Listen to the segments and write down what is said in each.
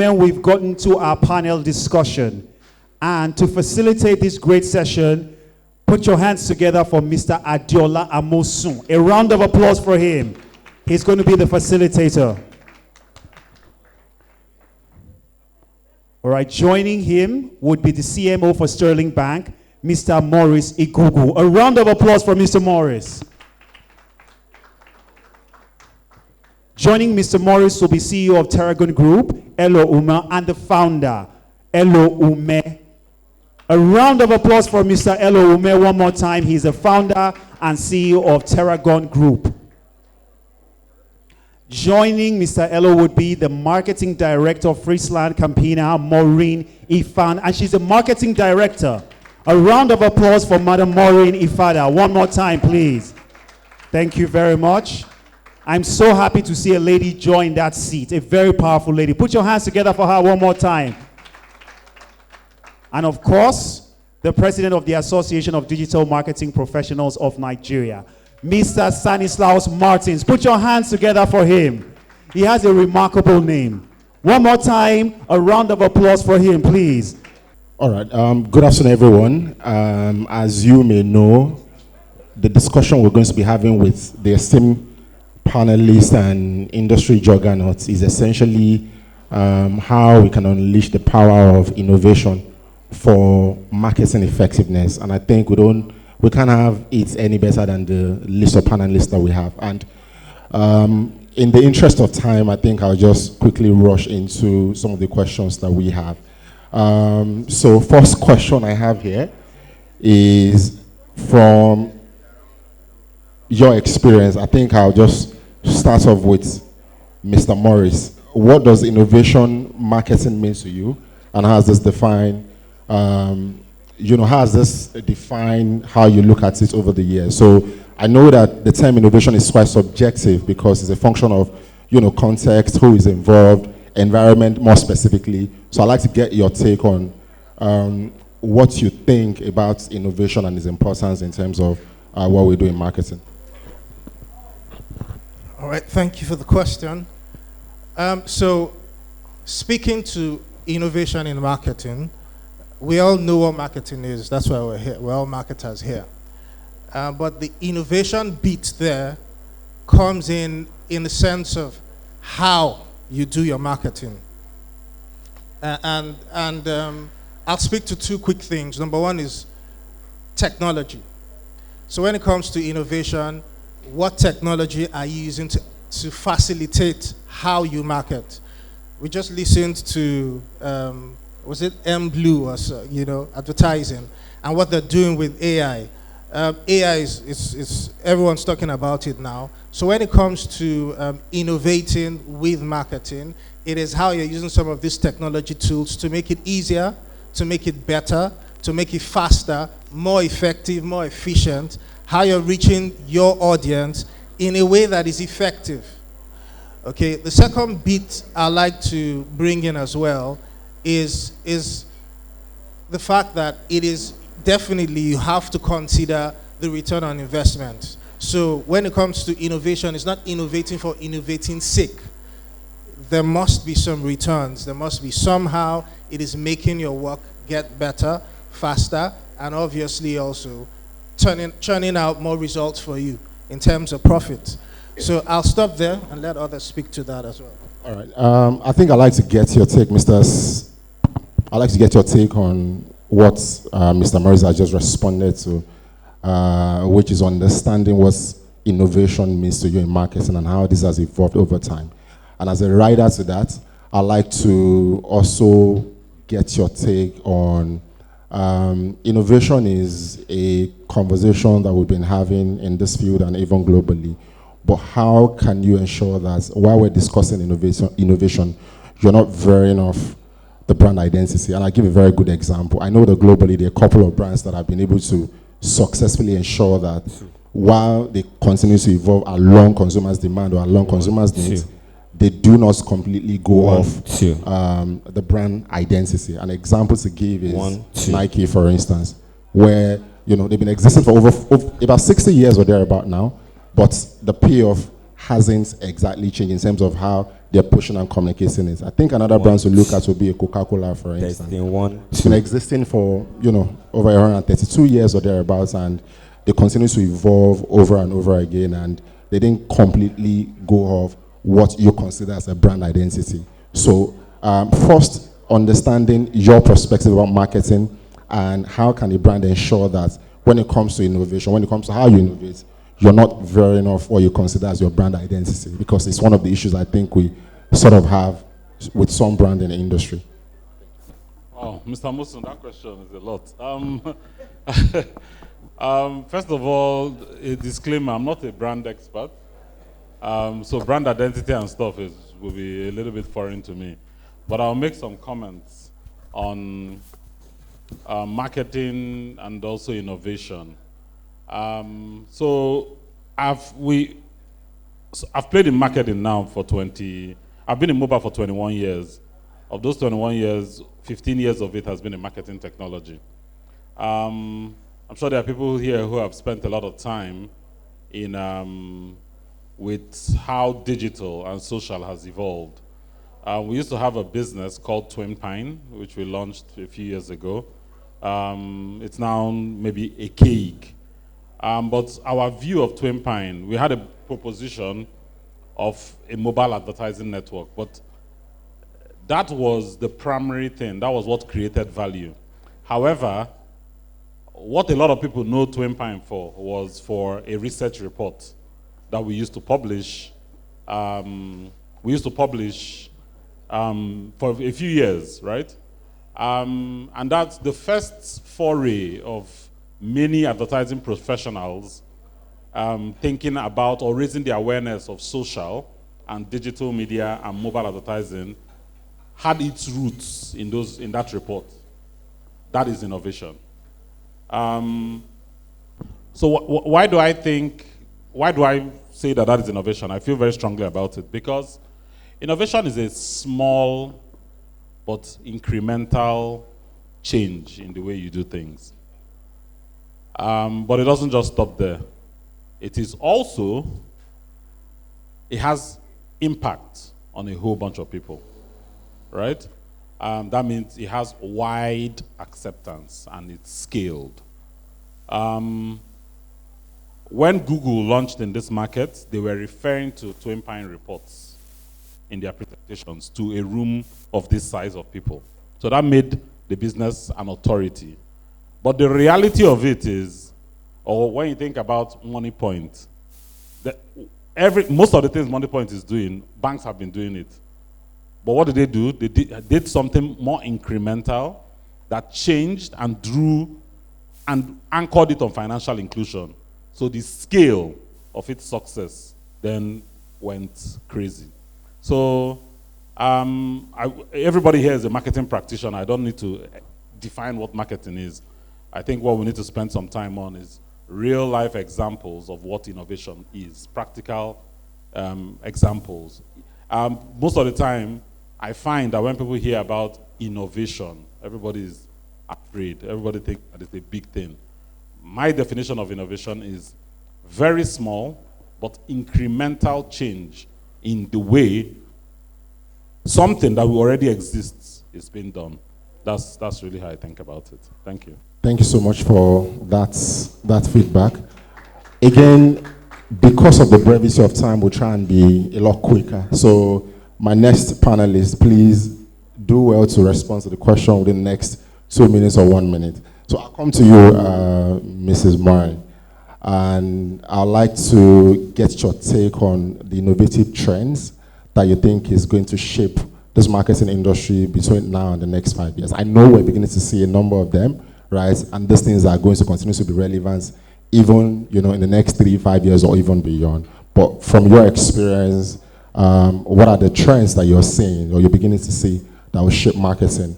Then we've gotten to our panel discussion. And to facilitate this great session, put your hands together for Mr. Adiola Amosun. A round of applause for him. He's going to be the facilitator. All right, joining him would be the CMO for Sterling Bank, Mr. Morris Igugu. A round of applause for Mr. Morris. Joining Mr. Morris will be CEO of Terragon Group, Elo Uma, and the founder, Elo Ume. A round of applause for Mr. Elo Ume one more time. He's the founder and CEO of Terragon Group. Joining Mr. Elo would be the marketing director of Friesland Campina, Maureen Ifan, and she's the marketing director. A round of applause for Madam Maureen Ifada. One more time, please. Thank you very much. I'm so happy to see a lady join that seat, a very powerful lady. Put your hands together for her one more time. And of course, the president of the Association of Digital Marketing Professionals of Nigeria, Mr. Stanislaus Martins. Put your hands together for him. He has a remarkable name. One more time, a round of applause for him, please. All right, good afternoon, everyone. As you may know, the discussion we're going to be having with the esteemed panelists and industry juggernauts is essentially how we can unleash the power of innovation for marketing effectiveness. And I think we can't have it any better than the list of panelists that we have. And in the interest of time, I think I'll just quickly rush into some of the questions that we have. So first question I have here is from your experience. I think I'll just start off with Mr. Morris. What does innovation marketing mean to you? And how does this define how has this defined how you look at it over the years? So I know that the term innovation is quite subjective because it's a function of, context, who is involved, environment more specifically. So I'd like to get your take on what you think about innovation and its importance in terms of what we do in marketing. All right, thank you for the question. So speaking to innovation in marketing, we all know what marketing is. That's why we're here. We're all marketers here. But the innovation bit there comes in the sense of how you do your marketing. And I'll speak to two quick things. Number one is technology. So when it comes to innovation, what technology are you using to facilitate how you market? We just listened to was it M Blue or so, advertising, and what they're doing with AI. AI is everyone's talking about it now. So when it comes to innovating with marketing, it is how you're using some of these technology tools to make it easier, to make it better, to make it faster, more effective, more efficient, how you're reaching your audience in a way that is effective. Okay, the second bit I like to bring in as well is the fact that it is definitely you have to consider the return on investment. So when it comes to innovation, it's not innovating for innovating's sake. There must be some returns. There must be somehow it is making your work get better, faster, and obviously also churning out more results for you in terms of profit. So I'll stop there and let others speak to that as well. All right. I think I'd like to get your take, I'd like to get your take on what Mr. Morris has just responded to, which is understanding what innovation means to you in marketing and how this has evolved over time. And as a rider to that, I'd like to also get your take on innovation is a conversation that we've been having in this field and even globally. But how can you ensure that while we're discussing innovation, you're not veering off the brand identity? And I'll give a very good example. I know that globally there are a couple of brands that have been able to successfully ensure that while they continue to evolve along consumers' demand or along consumers' needs, they do not completely go off the brand identity. An example to give is Nike, for instance, where they've been existing for over about 60 years or thereabout now, but the payoff hasn't exactly changed in terms of how they're pushing and communicating it. I think another brand to look at would be a Coca-Cola, for instance. It's been existing for, over 132 years or thereabouts, and they continue to evolve over and over again, and they didn't completely go off what you consider as a brand identity. So first, understanding your perspective about marketing and how can a brand ensure that when it comes to innovation, when it comes to how you innovate, you're not veering off what you consider as your brand identity, because it's one of the issues I think we sort of have with some brand in the industry. Oh, Mr. Musun, that question is a lot. First of all, a disclaimer, I'm not a brand expert. So brand identity and stuff will be a little bit foreign to me. But I'll make some comments on marketing and also innovation. So I've played in marketing now for I've been in mobile for 21 years. Of those 21 years, 15 years of it has been in marketing technology. I'm sure there are people here who have spent a lot of time with how digital and social has evolved. We used to have a business called Twin Pine, which we launched a few years ago. It's now maybe a cake. But our view of Twin Pine, we had a proposition of a mobile advertising network, but that was the primary thing. That was what created value. However, what a lot of people know Twin Pine for was for a research report that we used to publish. For a few years, right? And that's the first foray of many advertising professionals thinking about or raising the awareness of social and digital media and mobile advertising had its roots in that report. That is innovation. So why do I say that is innovation? I feel very strongly about it because innovation is a small but incremental change in the way you do things. But it doesn't just stop there. It has impact on a whole bunch of people, right? That means it has wide acceptance and it's scaled. When Google launched in this market, they were referring to Twin Pine reports in their presentations to a room of this size of people. So that made the business an authority. But the reality of it is, or when you think about Money Point, most of the things Money Point is doing, banks have been doing it. But what did they do? They did something more incremental that changed and drew and anchored it on financial inclusion. So the scale of its success then went crazy. So everybody here is a marketing practitioner. I don't need to define what marketing is. I think what we need to spend some time on is real life examples of what innovation is, practical examples. Most of the time, I find that when people hear about innovation, everybody is afraid. Everybody thinks that it's a big thing. My definition of innovation is very small but incremental change in the way something that already exists is being done. That's really how I think about it. Thank you. Thank you so much for that feedback. Again, because of the brevity of time, we'll try and be a lot quicker. So my next panelist, please do well to respond to the question within the next 2 minutes or 1 minute. So I'll come to you, Mrs. Murray, and I'd like to get your take on the innovative trends that you think is going to shape this marketing industry between now and the next 5 years. I know we're beginning to see a number of them, right? And these things are going to continue to be relevant even, in the next 3-5 years or even beyond. But from your experience, what are the trends that you're seeing or you're beginning to see that will shape marketing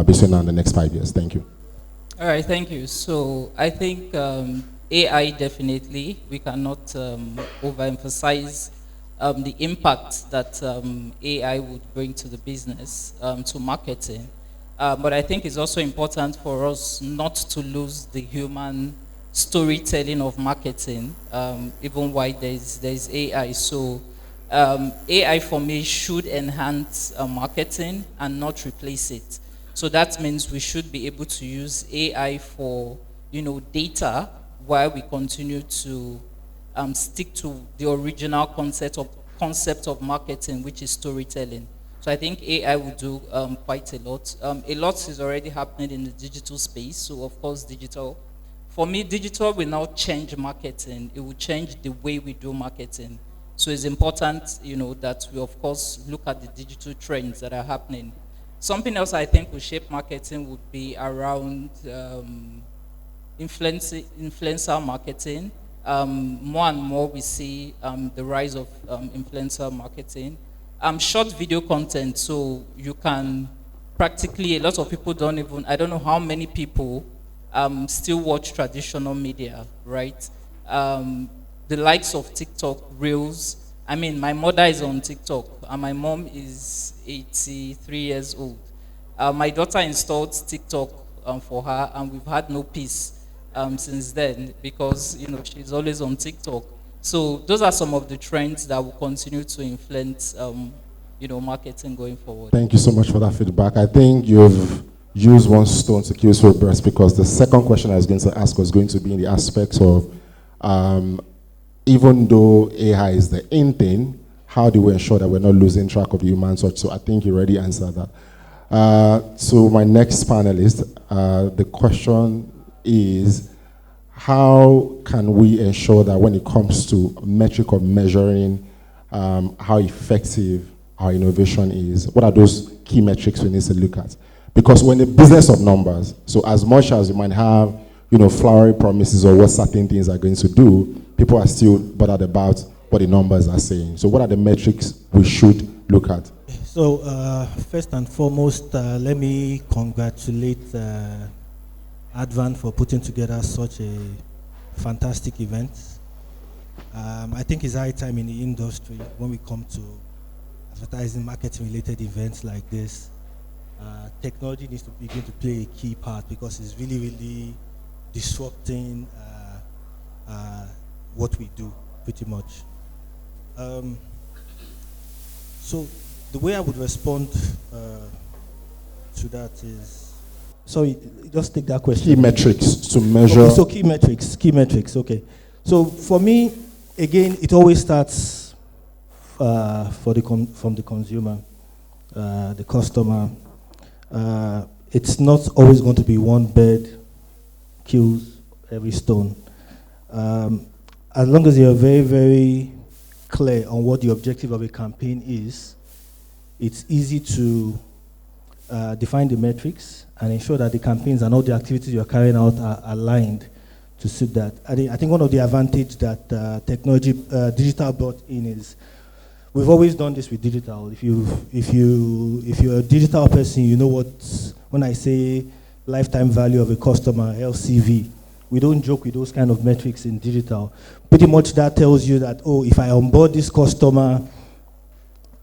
between now and the next 5 years? Thank you. All right, thank you. So I think AI definitely, we cannot overemphasize the impact that AI would bring to the business, to marketing. But I think it's also important for us not to lose the human storytelling of marketing, even while there's AI. So AI for me should enhance marketing and not replace it. So that means we should be able to use AI for, data while we continue to stick to the original concept of marketing, which is storytelling. So I think AI will do quite a lot. A lot is already happening in the digital space. So of course, digital. For me, digital will now change marketing. It will change the way we do marketing. So it's important, that we of course look at the digital trends that are happening. Something else I think will shape marketing would be around influencer marketing. More and more we see the rise of influencer marketing. Short video content, so you can practically, a lot of people I don't know how many people still watch traditional media, right? The likes of TikTok, Reels. I mean, my mother is on TikTok, and my mom is 83 years old. My daughter installed TikTok for her, and we've had no peace since then because she's always on TikTok. So those are some of the trends that will continue to influence marketing going forward. Thank you so much for that feedback. I think you've used one stone to kill two birds, because the second question I was going to ask was going to be in the aspect of even though AI is the in thing, how do we ensure that we're not losing track of human touch? So I think you already answered that. So my next panelist, the question is, how can we ensure that when it comes to metric of measuring how effective our innovation is, what are those key metrics we need to look at? Because we're in the business of numbers, so as much as you might have flowery promises or what certain things are going to do, people are still bothered about what the numbers are saying. So what are the metrics we should look at? So first and foremost, let me congratulate Advan for putting together such a fantastic event. I think it's high time in the industry when we come to advertising, marketing related events like this. Technology needs to begin to play a key part, because it's really, really disrupting what we do, pretty much. So the way I would respond to that is, sorry, just take that question. Key metrics to measure. Okay, so key metrics, okay. So for me, again, it always starts from the consumer, the customer. It's not always going to be one bird kills every stone. As long as you're very, very clear on what the objective of a campaign is, it's easy to define the metrics and ensure that the campaigns and all the activities you're carrying out are aligned to suit that. I think one of the advantages that digital brought in is, we've always done this with digital. If you're a digital person, you know what, when I say lifetime value of a customer, LCV, we don't joke with those kind of metrics in digital. Pretty much that tells you that, if I onboard this customer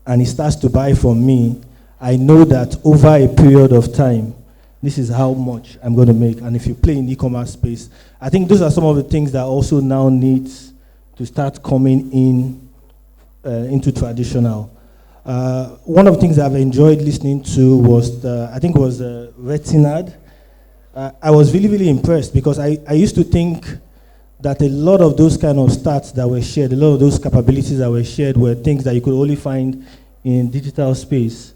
and he starts to buy from me, I know that over a period of time, this is how much I'm going to make. And if you play in e-commerce space, I think those are some of the things that also now need to start coming into traditional. One of the things I've enjoyed listening to was, I think it was Retinad. I was really, really impressed, because I used to think that a lot of those kind of stats that were shared, a lot of those capabilities that were shared were things that you could only find in digital space.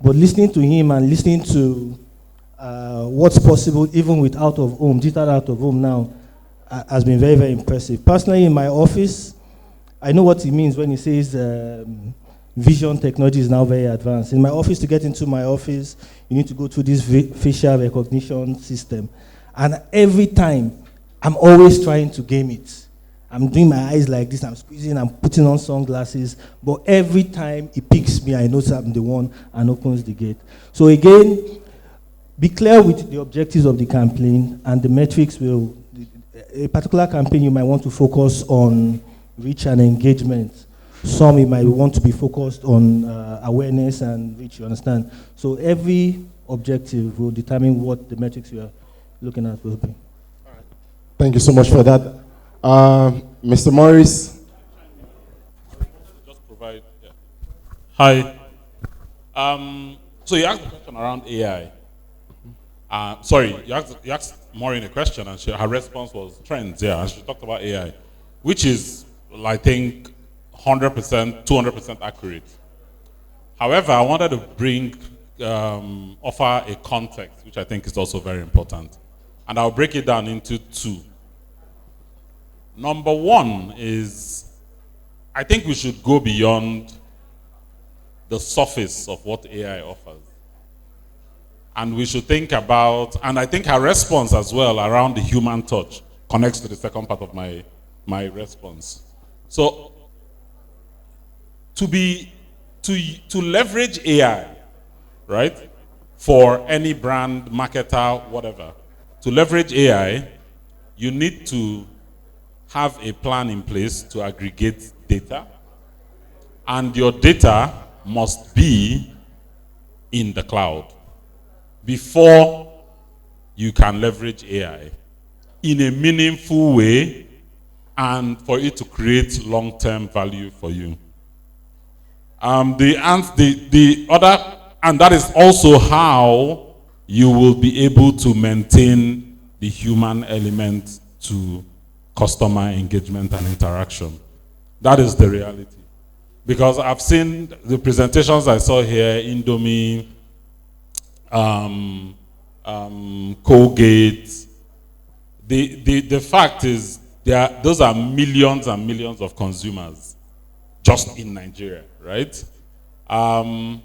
But listening to him and listening to what's possible even with out of home, digital out of home now, has been very, very impressive. Personally, in my office, I know what he means when he says vision technology is now very advanced. In my office, to get into my office, you need to go through this facial recognition system. And every time, I'm always trying to game it. I'm doing my eyes like this, I'm squeezing, I'm putting on sunglasses, but every time it picks me, I know I'm the one and opens the gate. So again, be clear with the objectives of the campaign, and the metrics will, a particular campaign you might want to focus on reach and engagement. Some you might want to be focused on awareness and reach, you understand? So every objective will determine what the metrics you are looking at will be. Thank you so much for that. Mr. Morris. Just provide Hi. So you asked a question around AI. Sorry, you asked Maureen a question, and her response was trends. Yeah, and she talked about AI, which is, I think, 100%, 200% accurate. However, I wanted to offer a context, which I think is also very important, and I'll break it down into two. Number one is, I think we should go beyond the surface of what AI offers. And we should think about, and I think her response as well around the human touch connects to the second part of my response. So, to leverage AI, right, for any brand, marketer, whatever, to leverage AI, you need to have a plan in place to aggregate data, and your data must be in the cloud before you can leverage AI in a meaningful way and for it to create long-term value for you. The other, and that is also how you will be able to maintain the human element to customer engagement and interaction. That is the reality. Because I've seen the presentations I saw here, Indomie, Colgate. The fact is, those are millions and millions of consumers just in Nigeria, right? And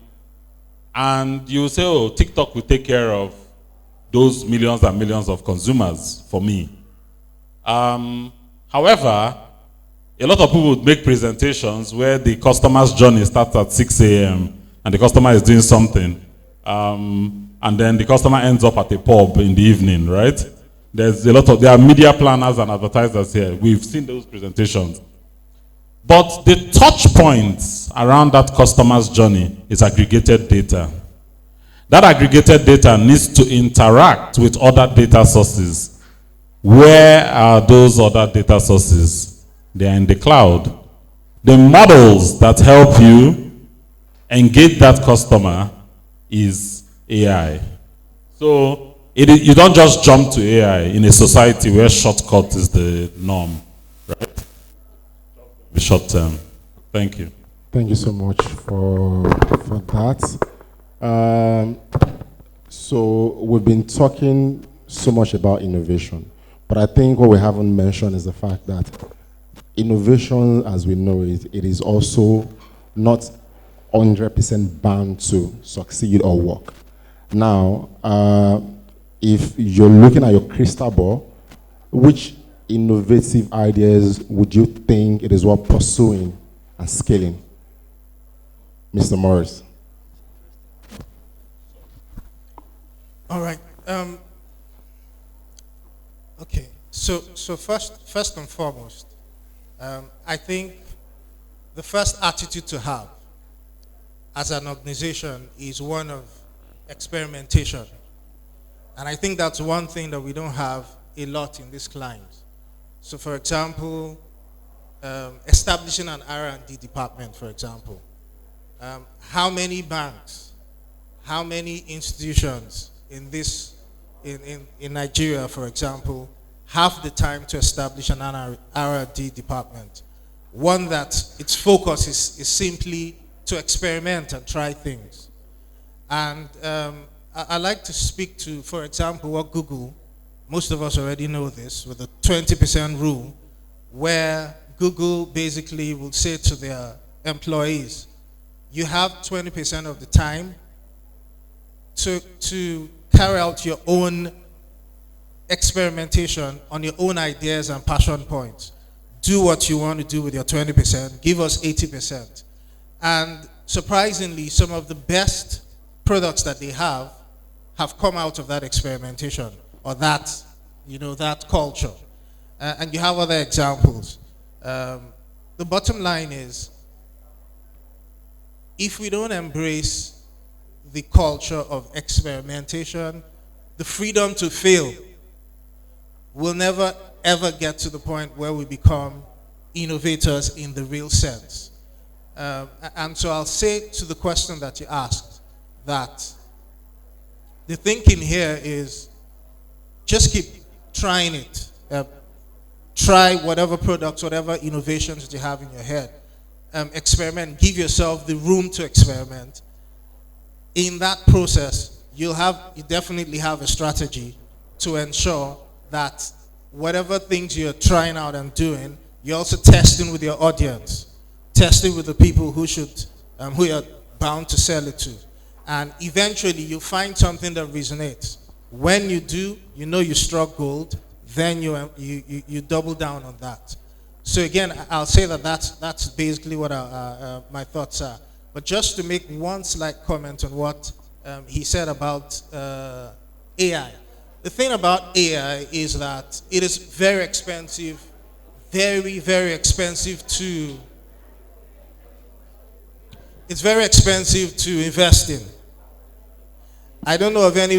you say, oh, TikTok will take care of those millions and millions of consumers for me. However, a lot of people would make presentations where the customer's journey starts at 6 a.m. and the customer is doing something. And then the customer ends up at a pub in the evening, right? There are media planners and advertisers here. We've seen those presentations. But the touch points around that customer's journey is aggregated data. That aggregated data needs to interact with other data sources. Where are those other data sources? They are in the cloud. The models that help you engage that customer is AI. So you don't just jump to AI in a society where shortcut is the norm, right? The short term. Thank you. Thank you so much for that. So we've been talking so much about innovation, but I think what we haven't mentioned is the fact that innovation, as we know it, it is also not 100% bound to succeed or work. Now, if you're looking at your crystal ball, which innovative ideas would you think it is worth pursuing and scaling? Mr. Morris. All right. Okay. So first and foremost, I think the first attitude to have as an organization is one of experimentation. And I think that's one thing that we don't have a lot in this climate. So for example, establishing an R&D department, for example. How many banks, how many institutions in Nigeria, for example, have the time to establish an R&D department? One that its focus is simply to experiment and try things. And I like to speak to, for example, what Google, most of us already know this, with the 20% rule, where Google basically will say to their employees, you have 20% of the time to carry out your own experimentation on your own ideas and passion points. Do what you want to do with your 20%, give us 80%. And surprisingly, some of the best products that they have come out of that experimentation or that, that culture. And you have other examples. The bottom line is, if we don't embrace the culture of experimentation, the freedom to fail, we'll never ever get to the point where we become innovators in the real sense. And so I'll say to the question that you asked that the thinking here is just keep trying it. Try whatever products, whatever innovations that you have in your head. Experiment. Give yourself the room to experiment. In that process, you definitely have a strategy to ensure that whatever things you're trying out and doing, you're also testing with your audience, testing with the people who you're bound to sell it to. And eventually you find something that resonates. When you do, you know you struck gold, then you double down on that. So again, I'll say that that's basically what my thoughts are. But just to make one slight comment on what he said about AI. The thing about AI is that it is very expensive, very, very expensive it's very expensive to invest in. I don't know of any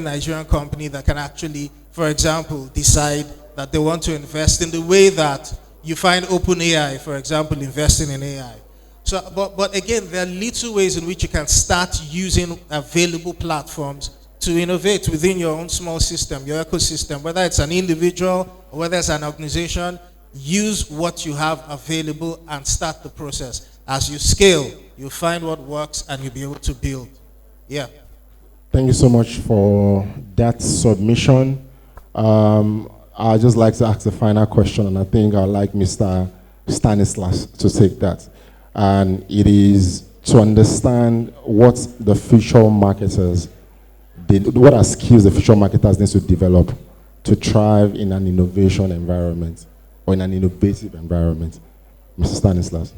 Nigerian company that can actually, for example, decide that they want to invest in the way that you find OpenAI, for example, investing in AI. So, but again, there are little ways in which you can start using available platforms to innovate within your own small system, your ecosystem, whether it's an individual or whether it's an organization. Use what you have available and start the process. As you scale, you find what works and you'll be able to build. Yeah. Thank you so much for that submission. I'd just like to ask the final question, and I think I'd like Mr. Stanislas to take that. And it is to understand what the future marketers, what are skills the future marketers need to develop to thrive in an innovation environment or in an innovative environment. Mr. Stanislas.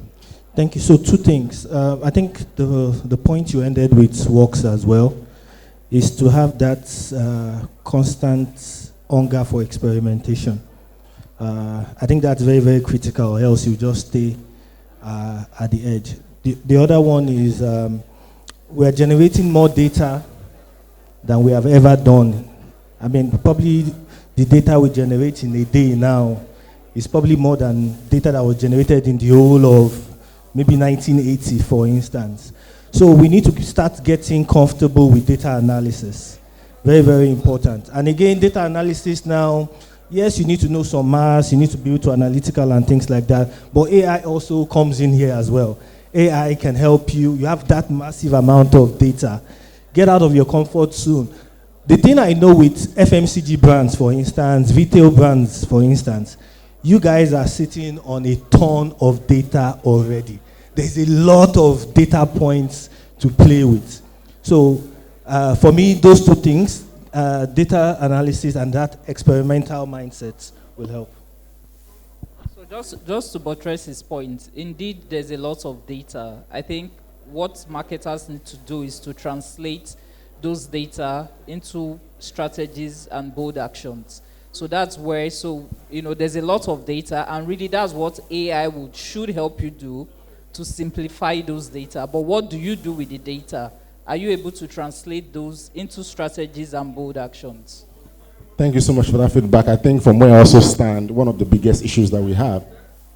Thank you. So 2 things. I think the point you ended with works as well, is to have that constant hunger for experimentation. I think that's very, very critical, or else you just stay at the edge. The other one is we're generating more data than we have ever done. I mean, probably the data we generate in a day now is probably more than data that was generated in the whole of maybe 1980, for instance. So we need to start getting comfortable with data analysis. Very, very important. And again, data analysis now, yes, you need to know some maths, you need to be able to analytical and things like that, but AI also comes in here as well. AI can help you. You have that massive amount of data. Get out of your comfort zone. The thing I know with FMCG brands, for instance, retail brands, for instance, you guys are sitting on a ton of data already. There's a lot of data points to play with. So for me, those 2 things, data analysis and that experimental mindset will help. So just to buttress his point, indeed there's a lot of data. I think what marketers need to do is to translate those data into strategies and bold actions. So that's where, there's a lot of data, and really that's what AI should help you do, to simplify those data. But what do you do with the data? Are you able to translate those into strategies and bold actions? Thank you so much for that feedback. I think from where I also stand, one of the biggest issues that we have, do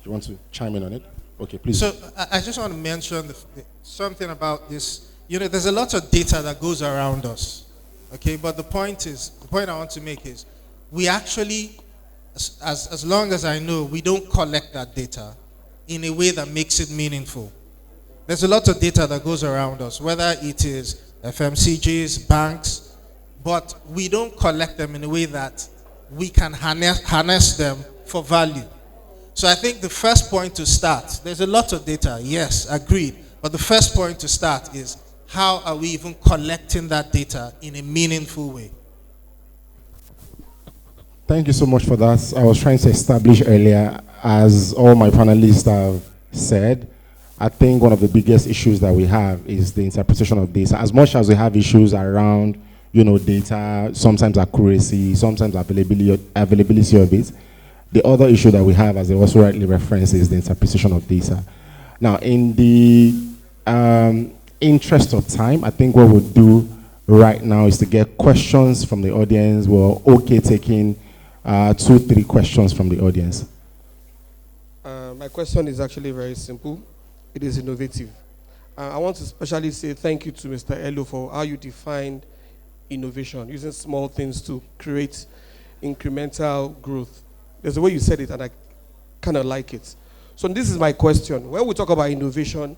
you want to chime in on it? Okay, please. So I just want to mention something about this. There's a lot of data that goes around us, okay? But the point I want to make is, we actually, as long as I know, we don't collect that data in a way that makes it meaningful. There's a lot of data that goes around us, whether it is FMCGs, banks, but we don't collect them in a way that we can harness them for value. So I think the first point to start, there's a lot of data, yes, agreed, but the first point to start is, how are we even collecting that data in a meaningful way? Thank you so much for that. I was trying to establish earlier, as all my panelists have said, I think one of the biggest issues that we have is the interpretation of data. As much as we have issues around, data, sometimes accuracy, sometimes availability of it, the other issue that we have, as they also rightly referenced, is the interpretation of data. Now, in the interest of time, I think what we'll do right now is to get questions from the audience. We're okay taking 2-3 questions from the audience. My question is actually very simple. It is innovative. I want to especially say thank you to Mr. Elo for how you defined innovation, using small things to create incremental growth. There's a way you said it, and I kind of like it. So this is my question. When we talk about innovation,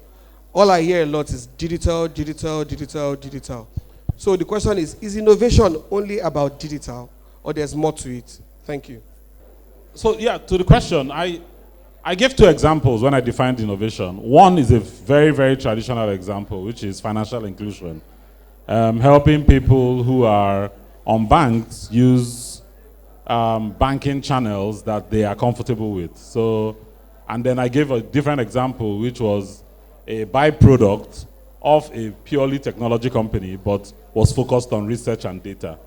all I hear a lot is digital, digital, digital, digital. So the question is innovation only about digital, or there's more to it? Thank you. So yeah, to the question, I gave two examples when I defined innovation. One is a very, very traditional example, which is financial inclusion. Helping people who are unbanked use banking channels that they are comfortable with. So, and then I gave a different example, which was a byproduct of a purely technology company, but was focused on research and data.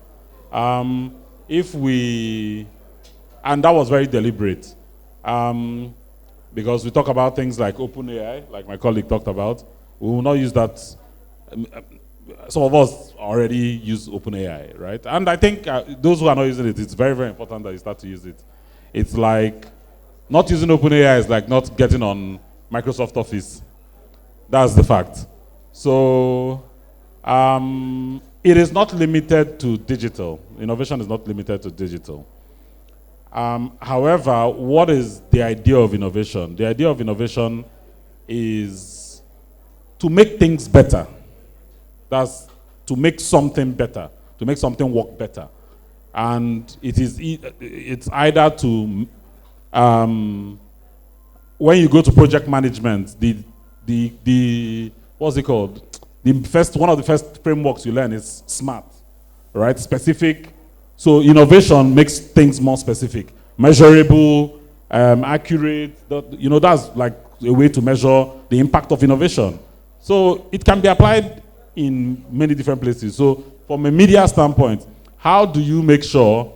And that was very deliberate. Because we talk about things like OpenAI, like my colleague talked about. We will not use that. Some of us already use OpenAI, right? And I think those who are not using it, it's very, very important that you start to use it. It's like, not using OpenAI is like not getting on Microsoft Office. That's the fact. So, it is not limited to digital. Innovation is not limited to digital. However, what is the idea of innovation? The idea of innovation is to make things better. That's to make something better, to make something work better. And it's either to, when you go to project management, what's it called? One of the first frameworks you learn is SMART, right? Specific. So innovation makes things more specific, measurable, accurate. That's like a way to measure the impact of innovation. So it can be applied in many different places. So from a media standpoint, how do you make sure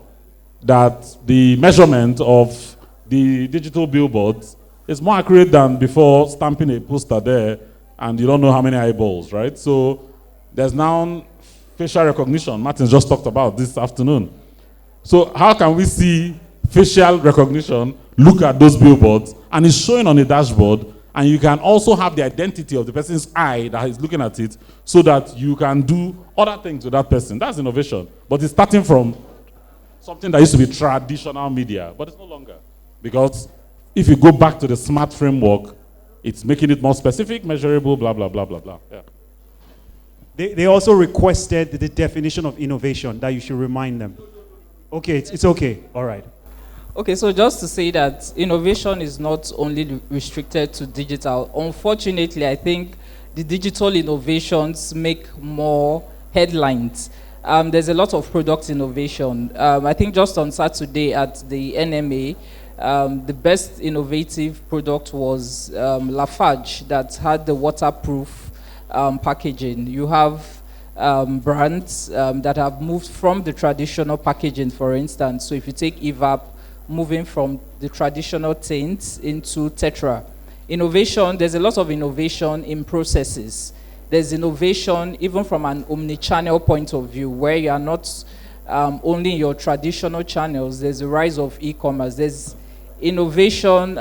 that the measurement of the digital billboards is more accurate than before stamping a poster there and you don't know how many eyeballs, right? So there's now facial recognition. Martin just talked about this afternoon. So how can we see facial recognition, look at those billboards, and it's showing on a dashboard, and you can also have the identity of the person's eye that is looking at it so that you can do other things with that person. That's innovation. But it's starting from something that used to be traditional media, but it's no longer. Because if you go back to the SMART framework, it's making it more specific, measurable, blah, blah, blah, blah, blah. Yeah. They also requested the definition of innovation that you should remind them. Okay, it's okay. All right. Okay, so just to say that innovation is not only restricted to digital. Unfortunately, I think the digital innovations make more headlines. There's a lot of product innovation. I think just on Saturday at the NMA, the best innovative product was Lafarge that had the waterproof packaging. You have brands that have moved from the traditional packaging, for instance. So if you take EVAP, moving from the traditional tints into Tetra. Innovation, there's a lot of innovation in processes. There's innovation even from an omni-channel point of view, where you are not only in your traditional channels. There's a rise of e-commerce. There's innovation,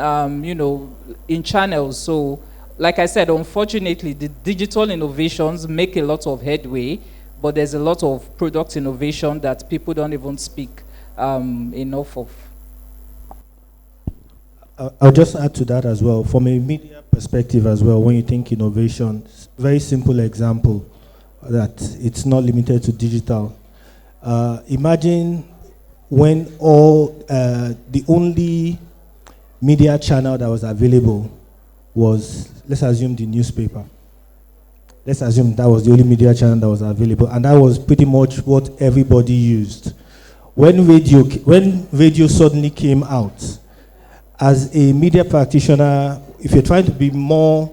in channels. So, like I said, unfortunately, the digital innovations make a lot of headway, but there's a lot of product innovation that people don't even speak enough of. I'll just add to that as well. From a media perspective as well, when you think innovation, very simple example that it's not limited to digital. Imagine when the only media channel that was available was, let's assume, the newspaper. Let's assume that was the only media channel that was available, and that was pretty much what everybody used. When radio suddenly came out, as a media practitioner, if you're trying to be more,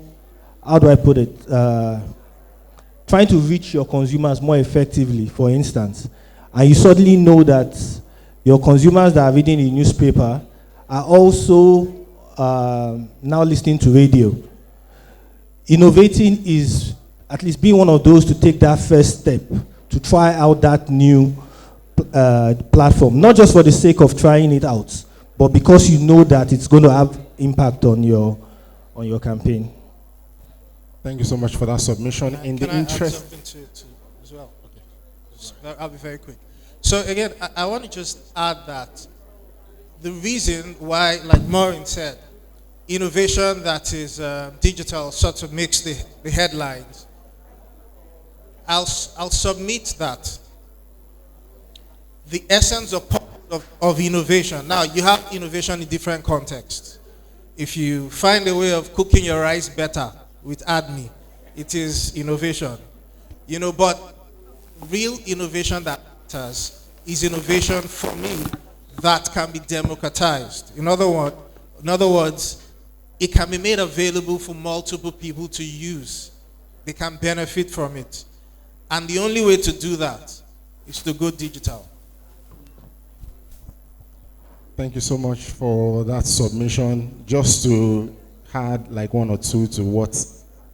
how do I put it, trying to reach your consumers more effectively, for instance, and you suddenly know that your consumers that are reading the newspaper are also now listening to radio. Innovating is at least being one of those to take that first step, to try out that new platform, not just for the sake of trying it out, but because you know that it's going to have impact on your campaign. Thank you so much for that submission. Can I add something to as well? Okay. I'll be very quick. So again, I want to just add that the reason why, like Maureen said, innovation that is digital sort of makes the headlines. I'll submit that the essence of innovation. Now, you have innovation in different contexts. If you find a way of cooking your rice better with ADME, it is innovation. But real innovation that matters is innovation for me that can be democratized. In other words, it can be made available for multiple people to use. They can benefit from it. And the only way to do that is to go digital. Thank you so much for that submission. Just to add like one or two to what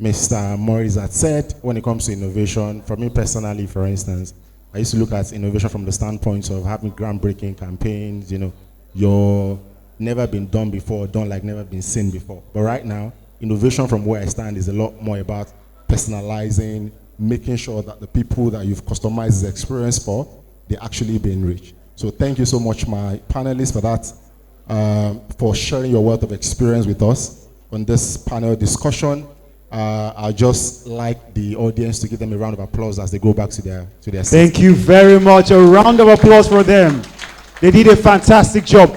Mr. Morris had said when it comes to innovation. For me personally, for instance, I used to look at innovation from the standpoint of having groundbreaking campaigns, you're never been done before, done like never been seen before. But right now, innovation from where I stand is a lot more about personalizing, making sure that the people that you've customized the experience for, they're actually being reached. So thank you so much, my panelists, for that, for sharing your wealth of experience with us on this panel discussion. I'd just like the audience to give them a round of applause as they go back to their seats. Thank you very much. A round of applause for them. They did a fantastic job.